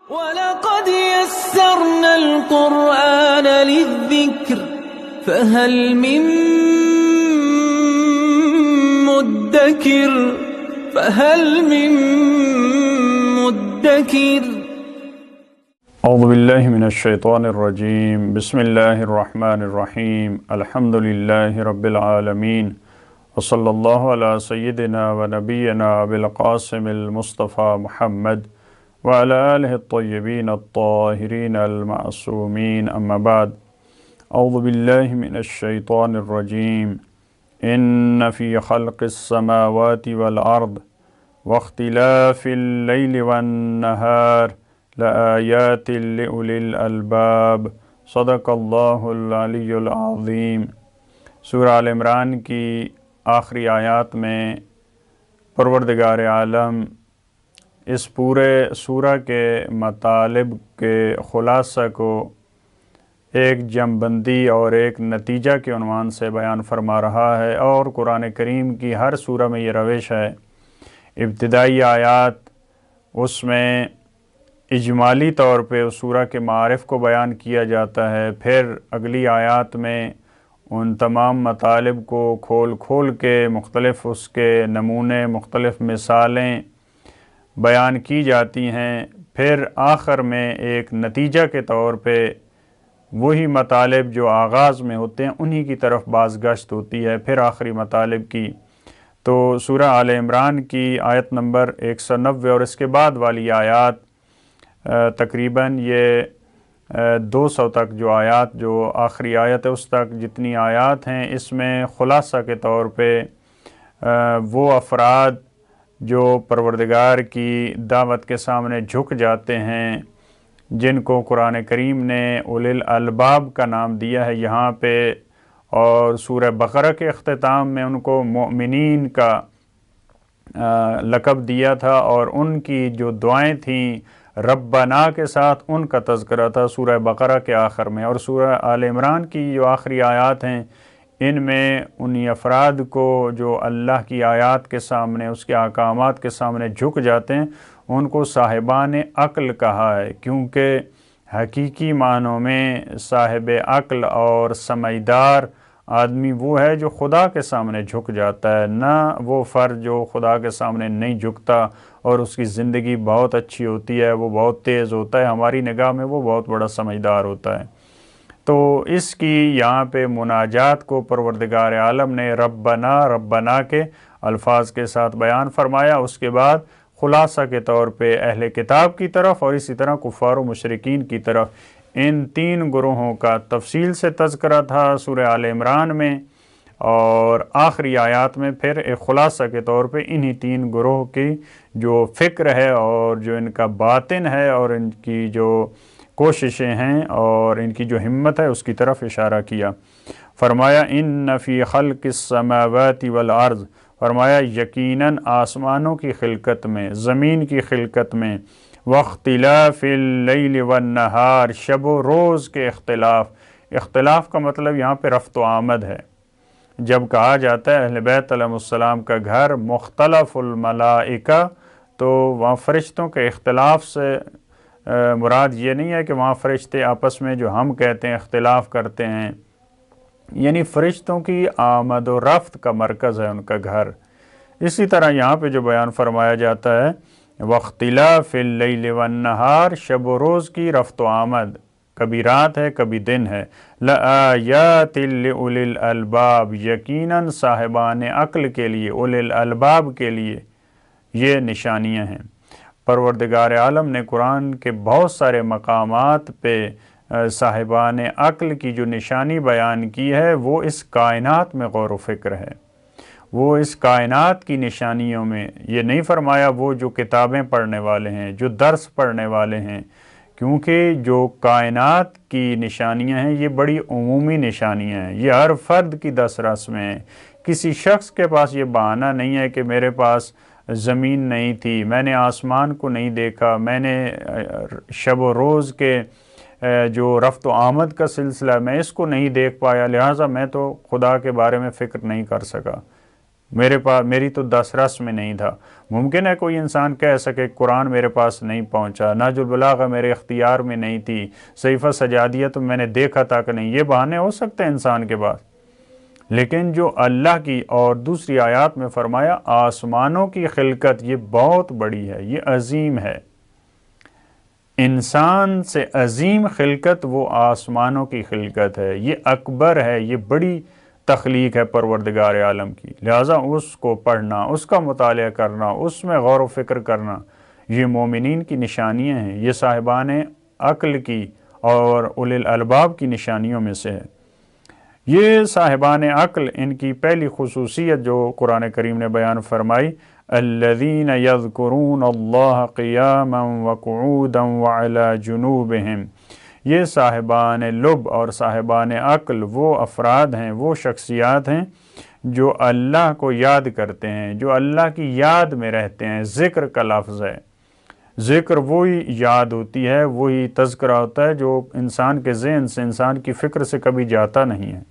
وَلَقَدْ يَسَّرْنَا الْقُرْآنَ لِلذِّكْرِ فَهَلْ مِن مُّدَّكِرٍ اعوذ باللہ من الشیطان الرجیم بسم اللہ الرحمن الرحیم الحمد للہ رب العالمین وصلی اللہ علی سیدنا و نبینا ابوالقاسم المصطفیٰ محمد وعلی آلہ الطیبین الطاہرین المعصومین اما بعد اعوذ باللہ من الشیطان الرجیم ان فی خلق السماوات والارض واختلاف اللیل والنہار لآیات لأولی الالباب صدق اللہ العلی العظیم۔ سورہ آل عمران کی آخری آیات میں پروردگار عالم اس پورے سورہ کے مطالب کے خلاصہ کو ایک جمع بندی اور ایک نتیجہ کے عنوان سے بیان فرما رہا ہے، اور قرآن کریم کی ہر سورہ میں یہ روش ہے۔ ابتدائی آیات اس میں اجمالی طور پہ اس سورہ کے معارف کو بیان کیا جاتا ہے، پھر اگلی آیات میں ان تمام مطالب کو کھول کھول کے مختلف اس کے نمونے، مختلف مثالیں بیان کی جاتی ہیں، پھر آخر میں ایک نتیجہ کے طور پہ وہی مطالب جو آغاز میں ہوتے ہیں انہی کی طرف بازگشت ہوتی ہے، پھر آخری مطالب کی۔ تو سورہ آل عمران کی آیت نمبر 190 اور اس کے بعد والی آیات تقریباً یہ 200 تک جو آیات، جو آخری آیت ہے اس تک جتنی آیات ہیں، اس میں خلاصہ کے طور پہ وہ افراد جو پروردگار کی دعوت کے سامنے جھک جاتے ہیں، جن کو قرآن کریم نے اولی الالباب کا نام دیا ہے یہاں پہ، اور سورہ بقرہ کے اختتام میں ان کو مؤمنین کا لقب دیا تھا، اور ان کی جو دعائیں تھیں ربنا کے ساتھ ان کا تذکرہ تھا سورہ بقرہ کے آخر میں۔ اور سورہ آل عمران کی جو آخری آیات ہیں ان میں انہی افراد کو جو اللہ کی آیات کے سامنے، اس کے احکامات کے سامنے جھک جاتے ہیں، ان کو صاحبان عقل کہا ہے، کیونکہ حقیقی معنوں میں صاحب عقل اور سمجھدار آدمی وہ ہے جو خدا کے سامنے جھک جاتا ہے، نہ وہ فرد جو خدا کے سامنے نہیں جھکتا اور اس کی زندگی بہت اچھی ہوتی ہے، وہ بہت تیز ہوتا ہے، ہماری نگاہ میں وہ بہت بڑا سمجھدار ہوتا ہے۔ تو اس کی یہاں پہ مناجات کو پروردگار عالم نے ربنا ربنا کے الفاظ کے ساتھ بیان فرمایا، اس کے بعد خلاصہ کے طور پہ اہل کتاب کی طرف اور اسی طرح کفار و مشرکین کی طرف ان تین گروہوں کا تفصیل سے تذکرہ تھا سورہ آل عمران میں، اور آخری آیات میں پھر ایک خلاصہ کے طور پہ انہی تین گروہ کی جو فکر ہے اور جو ان کا باطن ہے اور ان کی جو کوششیں ہیں اور ان کی جو ہمت ہے اس کی طرف اشارہ کیا۔ فرمایا ان فی خلق السماوات والارض، فرمایا یقیناً آسمانوں کی خلقت میں، زمین کی خلقت میں، واختلاف اللیل والنہار، شب و روز کے اختلاف۔ اختلاف کا مطلب یہاں پہ رفت و آمد ہے۔ جب کہا جاتا ہے اہل بیت علیہ السلام کا گھر مختلف الملائکہ، تو وہاں فرشتوں کے اختلاف سے مراد یہ نہیں ہے کہ وہاں فرشتے آپس میں جو ہم کہتے ہیں اختلاف کرتے ہیں، یعنی فرشتوں کی آمد و رفت کا مرکز ہے ان کا گھر۔ اسی طرح یہاں پہ جو بیان فرمایا جاتا ہے واختلاف اللیل والنہار، شب و روز کی رفت و آمد، کبھی رات ہے کبھی دن ہے۔ لآیات لأولی الالباب، یقیناً صاحبان عقل کے لیے، اولی الالباب کے لیے یہ نشانیاں ہیں۔ پروردگار عالم نے قرآن کے بہت سارے مقامات پہ صاحبان عقل کی جو نشانی بیان کی ہے وہ اس کائنات میں غور و فکر ہے۔ وہ اس کائنات کی نشانیوں میں یہ نہیں فرمایا وہ جو کتابیں پڑھنے والے ہیں، جو درس پڑھنے والے ہیں، کیونکہ جو کائنات کی نشانیاں ہیں یہ بڑی عمومی نشانیاں ہیں، یہ ہر فرد کی دست رس میں ہیں۔ کسی شخص کے پاس یہ بہانہ نہیں ہے کہ میرے پاس زمین نہیں تھی، میں نے آسمان کو نہیں دیکھا، میں نے شب و روز کے جو رفت و آمد کا سلسلہ میں اس کو نہیں دیکھ پایا، لہٰذا میں تو خدا کے بارے میں فکر نہیں کر سکا۔ میری تو دس رس میں نہیں تھا۔ ممکن ہے کوئی انسان کہہ سکے قرآن میرے پاس نہیں پہنچا، نہج البلاغہ میرے اختیار میں نہیں تھی، صحیفہ سجادیہ تو میں نے دیکھا تھا کہ نہیں، یہ بہانے ہو سکتے ہیں انسان کے پاس۔ لیکن جو اللہ کی اور دوسری آیات میں فرمایا آسمانوں کی خلقت یہ بہت بڑی ہے، یہ عظیم ہے، انسان سے عظیم خلقت وہ آسمانوں کی خلقت ہے، یہ اکبر ہے، یہ بڑی تخلیق ہے پروردگار عالم کی، لہٰذا اس کو پڑھنا، اس کا مطالعہ کرنا، اس میں غور و فکر کرنا، یہ مومنین کی نشانیاں ہیں، یہ صاحبان عقل کی اور اولی الالباب کی نشانیوں میں سے ہے۔ یہ صاحبان عقل، ان کی پہلی خصوصیت جو قرآن کریم نے بیان فرمائی، الذین یذکرون اللہ قیاما وقعودا وعلی جنوبہم، یہ صاحبان لب اور صاحبان عقل وہ افراد ہیں، وہ شخصیات ہیں جو اللہ کو یاد کرتے ہیں، جو اللہ کی یاد میں رہتے ہیں۔ ذکر کا لفظ ہے، ذکر وہی یاد ہوتی ہے، وہی تذکرہ ہوتا ہے جو انسان کے ذہن سے، انسان کی فکر سے کبھی جاتا نہیں ہے۔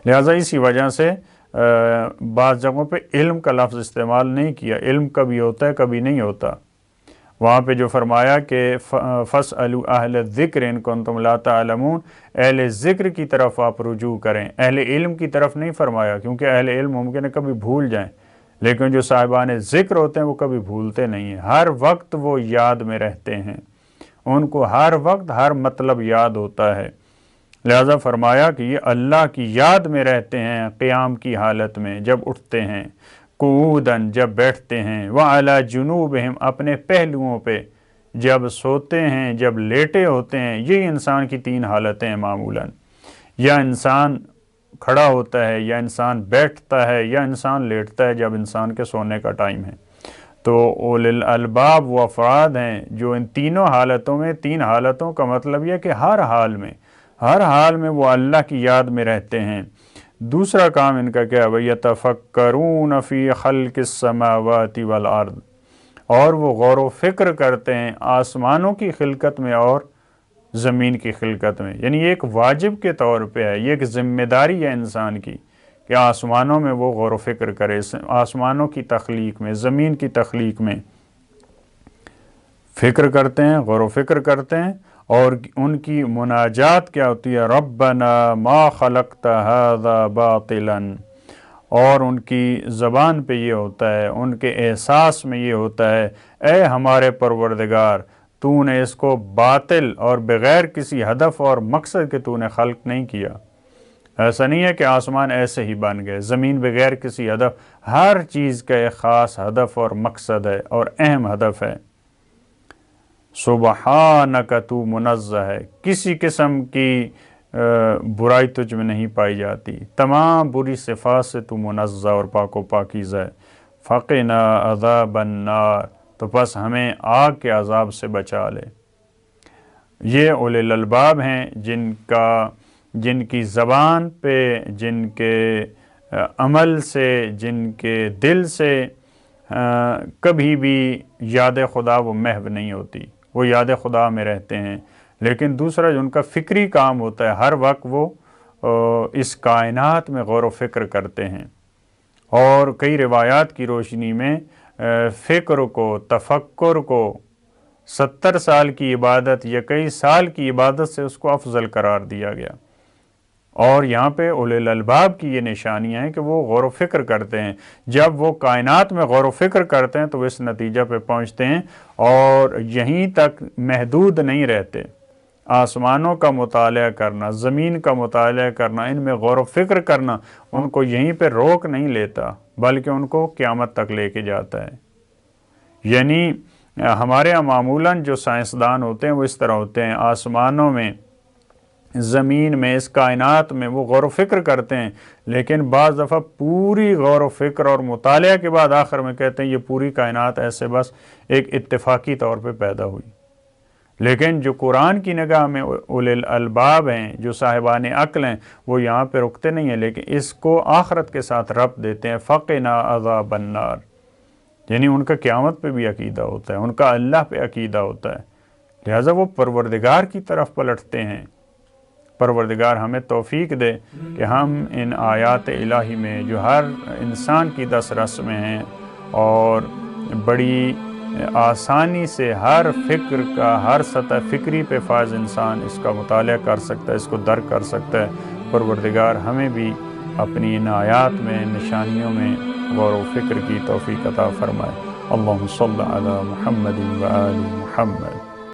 لہٰذا اسی وجہ سے بعض جگہوں پہ علم کا لفظ استعمال نہیں کیا، علم کبھی ہوتا ہے کبھی نہیں ہوتا۔ وہاں پہ جو فرمایا کہ فَاسْأَلُوا أَهْلَ الذِّكْرِ إِن كُنتُمْ لَا تَعْلَمُونَ، اہل ذکر کی طرف آپ رجوع کریں، اہل علم کی طرف نہیں فرمایا، کیونکہ اہل علم ممکن ہے کبھی بھول جائیں، لیکن جو صاحبان ذکر ہوتے ہیں وہ کبھی بھولتے نہیں ہیں، ہر وقت وہ یاد میں رہتے ہیں، ان کو ہر وقت ہر مطلب یاد ہوتا ہے۔ لہذا فرمایا کہ یہ اللہ کی یاد میں رہتے ہیں، قیام کی حالت میں جب اٹھتے ہیں، قعوداً جب بیٹھتے ہیں، وعلی جنوبہم اپنے پہلوؤں پہ جب سوتے ہیں، جب لیٹے ہوتے ہیں۔ یہ انسان کی تین حالتیں ہیں معمولاً، یا انسان کھڑا ہوتا ہے، یا انسان بیٹھتا ہے، یا انسان لیٹتا ہے جب انسان کے سونے کا ٹائم ہے۔ تو اولی الالباب وہ افراد ہیں جو ان تینوں حالتوں میں، تین حالتوں کا مطلب یہ کہ ہر حال میں وہ اللہ کی یاد میں رہتے ہیں۔ دوسرا کام ان کا کیا ہے؟ وَيَتَفَكَّرُونَ فِي خَلْقِ السَّمَاوَاتِ وَالْأَرْضِ، اور وہ غور و فکر کرتے ہیں آسمانوں کی خلقت میں اور زمین کی خلقت میں، یعنی یہ ایک واجب کے طور پہ ہے، یہ ایک ذمہ داری ہے انسان کی کہ آسمانوں میں وہ غور و فکر کرے، آسمانوں کی تخلیق میں، زمین کی تخلیق میں فکر کرتے ہیں، غور و فکر کرتے ہیں، اور ان کی مناجات کیا ہوتی ہے؟ ربنا ما خلقت هذا باطلا، اور ان کی زبان پہ یہ ہوتا ہے، ان کے احساس میں یہ ہوتا ہے، اے ہمارے پروردگار، تو نے اس کو باطل اور بغیر کسی ہدف اور مقصد کے تو نے خلق نہیں کیا۔ ایسا نہیں ہے کہ آسمان ایسے ہی بن گئے، زمین بغیر کسی ہدف، ہر چیز کا ایک خاص ہدف اور مقصد ہے اور اہم ہدف ہے۔ سبحانک، تو منزہ ہے، کسی قسم کی برائی تجھ میں نہیں پائی جاتی، تمام بری صفات سے تو منزہ اور پاک و پاکیزہ ہے۔ فقنا عذاب النار، تو بس ہمیں آگ کے عذاب سے بچا لے۔ یہ اولی الالباب ہیں جن کی زبان پہ، جن کے عمل سے، جن کے دل سے کبھی بھی یاد خدا وہ محو نہیں ہوتی، وہ یاد خدا میں رہتے ہیں۔ لیکن دوسرا جو ان کا فکری کام ہوتا ہے، ہر وقت وہ اس کائنات میں غور و فکر کرتے ہیں، اور کئی روایات کی روشنی میں فکر کو، تفکر کو 70 سال کی عبادت یا کئی سال کی عبادت سے اس کو افضل قرار دیا گیا۔ اور یہاں پہ اولی الالباب کی یہ نشانیاں ہیں کہ وہ غور و فکر کرتے ہیں، جب وہ کائنات میں غور و فکر کرتے ہیں تو وہ اس نتیجہ پہ پہنچتے ہیں، اور یہیں تک محدود نہیں رہتے۔ آسمانوں کا مطالعہ کرنا، زمین کا مطالعہ کرنا، ان میں غور و فکر کرنا ان کو یہیں پہ روک نہیں لیتا، بلکہ ان کو قیامت تک لے کے جاتا ہے۔ یعنی ہمارے یہاں معمولاً جو سائنسدان ہوتے ہیں وہ اس طرح ہوتے ہیں، آسمانوں میں، زمین میں، اس کائنات میں وہ غور و فکر کرتے ہیں، لیکن بعض دفعہ پوری غور و فکر اور مطالعہ کے بعد آخر میں کہتے ہیں یہ پوری کائنات ایسے بس ایک اتفاقی طور پہ پیدا ہوئی۔ لیکن جو قرآن کی نگاہ میں اولی الالباب ہیں، جو صاحبان عقل ہیں، وہ یہاں پہ رکتے نہیں ہیں، لیکن اس کو آخرت کے ساتھ ربط دیتے ہیں، فقنا عذاب النار، یعنی ان کا قیامت پہ بھی عقیدہ ہوتا ہے، ان کا اللہ پہ عقیدہ ہوتا ہے، لہٰذا وہ پروردگار کی طرف پلٹتے ہیں، پروردگار ہمیں توفیق دے کہ ہم ان آیات الہی میں جو ہر انسان کی دس رس میں ہیں اور بڑی آسانی سے ہر فکر کا، ہر سطح فکری پہ فائز انسان اس کا مطالعہ کر سکتا ہے، اس کو درک کر سکتا ہے، پروردگار ہمیں بھی اپنی ان آیات میں، نشانیوں میں غور و فکر کی توفیق عطا فرمائے۔ اللہم صلی علی محمد و آل محمد۔